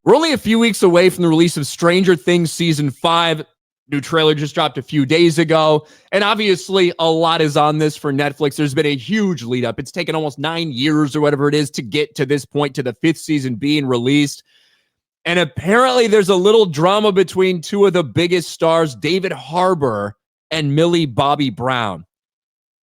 We're only a few weeks away from the release of Stranger Things Season 5. New trailer just dropped a few days ago. And obviously, a lot is on this for Netflix. There's been a huge lead up. It's taken almost 9 years or whatever it is to get to this point, to the 5th season being released. And apparently, there's a little drama between two of the biggest stars, David Harbour and Millie Bobby Brown.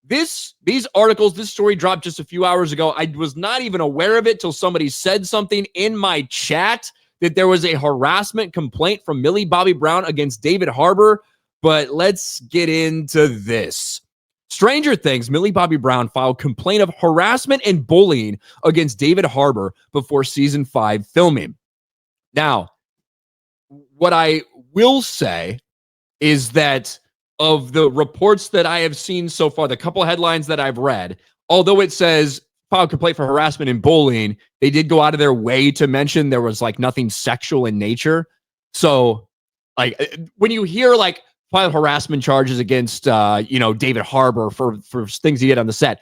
These articles, this story dropped just a few hours ago. I was not even aware of it till somebody said something in my chat that there was a harassment complaint from Millie Bobby Brown against David Harbour. But let's get into this. Stranger Things, Millie Bobby Brown filed complaint of harassment and bullying against David Harbour before season 5 filming. Now, what I will say is that of the reports that I have seen so far, the couple headlines that I've read, although it says filed complaint for harassment and bullying, they did go out of their way to mention there was like nothing sexual in nature. So like when you hear like filed harassment charges against David Harbour for things he did on the set,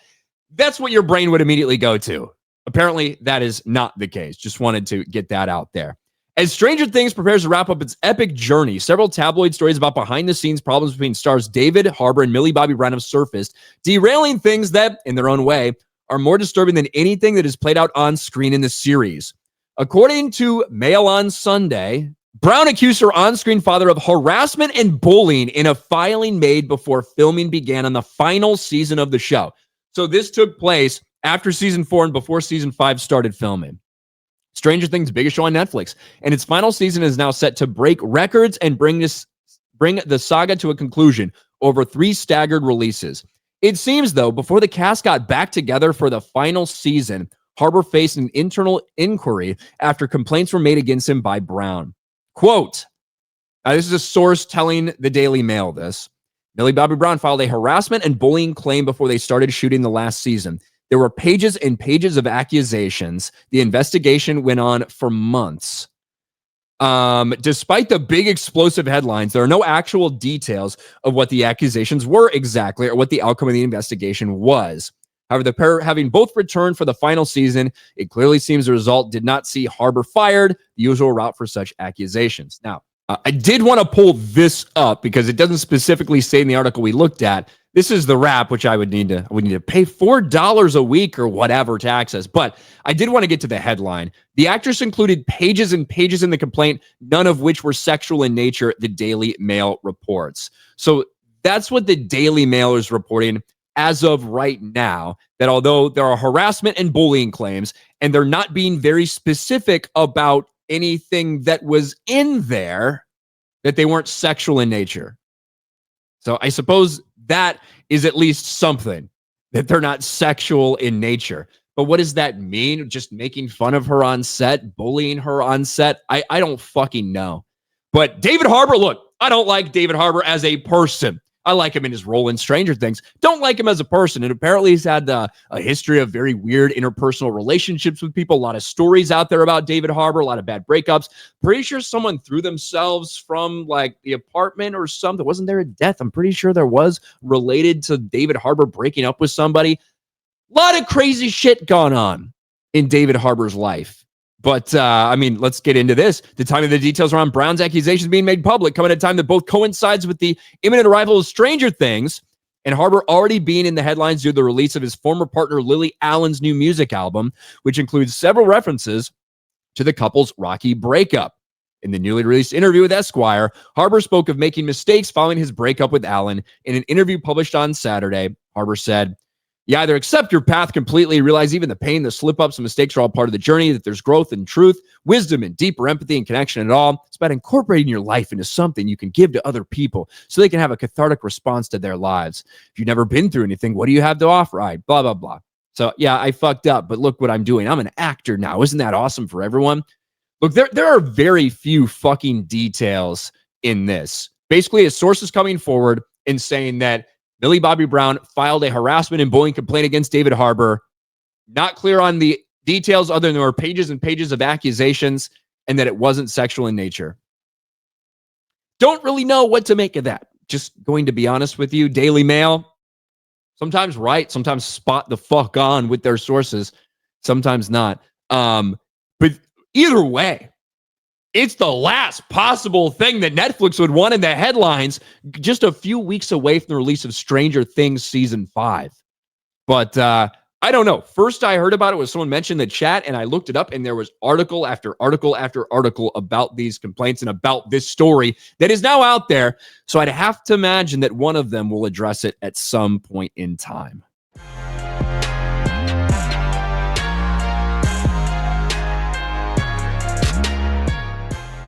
that's what your brain would immediately go to. Apparently that is not the case. Just wanted to get that out there. As Stranger Things prepares to wrap up its epic journey, several tabloid stories about behind-the-scenes problems between stars David Harbour and Millie Bobby Brown have surfaced, derailing things that, in their own way, are more disturbing than anything that is played out on screen in the series. According to Mail on Sunday, Brown accused her on-screen father of harassment and bullying in a filing made before filming began on the final season of the show. So this took place after season 4 and before season 5 started filming. Stranger Things' biggest show on Netflix, and its final season is now set to break records and bring the saga to a conclusion over 3 staggered releases. It seems, though, before the cast got back together for the final season, Harbour faced an internal inquiry after complaints were made against him by Brown. Quote, now this is a source telling the Daily Mail this. Millie Bobby Brown filed a harassment and bullying claim before they started shooting the last season. There were pages and pages of accusations. The investigation went on for months. Despite the big explosive headlines, there are no actual details of what the accusations were exactly or what the outcome of the investigation was. However, the pair having both returned for the final season, it clearly seems the result did not see Harbour fired, the usual route for such accusations. Now, I did want to pull this up because it doesn't specifically say in the article we looked at. This is the wrap, which I would need to pay $4 a week or whatever to access. But I did want to get to the headline. The actress included pages and pages in the complaint, none of which were sexual in nature, the Daily Mail reports. So that's what the Daily Mail is reporting as of right now, that although there are harassment and bullying claims, and they're not being very specific about anything that was in there, that they weren't sexual in nature. So I suppose that is at least something, that they're not sexual in nature. But what does that mean? Just making fun of her on set, bullying her on set? I don't fucking know. But David Harbour, look, I don't like David Harbour as a person. I like him in his role in Stranger Things. Don't like him as a person. And apparently he's had a history of very weird interpersonal relationships with people. A lot of stories out there about David Harbour, a lot of bad breakups. Pretty sure someone threw themselves from like the apartment or something. Wasn't there a death? I'm pretty sure there was, related to David Harbour breaking up with somebody. A lot of crazy shit going on in David Harbour's life. But, let's get into this. The timing of the details around Brown's accusations being made public come at a time that both coincides with the imminent arrival of Stranger Things and Harbour already being in the headlines due to the release of his former partner Lily Allen's new music album, which includes several references to the couple's rocky breakup. In the newly released interview with Esquire, Harbour spoke of making mistakes following his breakup with Allen. In an interview published on Saturday, Harbour said, "You either accept your path completely, realize even the pain, the slip-ups, and mistakes are all part of the journey, that there's growth and truth, wisdom, and deeper empathy and connection in it all. It's about incorporating your life into something you can give to other people so they can have a cathartic response to their lives. If you've never been through anything, what do you have to offer? Blah, blah, blah." So, yeah, I fucked up, but look what I'm doing. I'm an actor now. Isn't that awesome for everyone? Look, there are very few fucking details in this. Basically, a source is coming forward and saying that Millie Bobby Brown filed a harassment and bullying complaint against David Harbour. Not clear on the details other than there were pages and pages of accusations and that it wasn't sexual in nature. Don't really know what to make of that. Just going to be honest with you, Daily Mail, sometimes right, sometimes spot the fuck on with their sources, sometimes not. But either way, It's the last possible thing that Netflix would want in the headlines, just a few weeks away from the release of Stranger Things Season 5. But I don't know. First I heard about it was someone mentioned in the chat, and I looked it up, and there was article after article after article about these complaints and about this story that is now out there. So I'd have to imagine that one of them will address it at some point in time.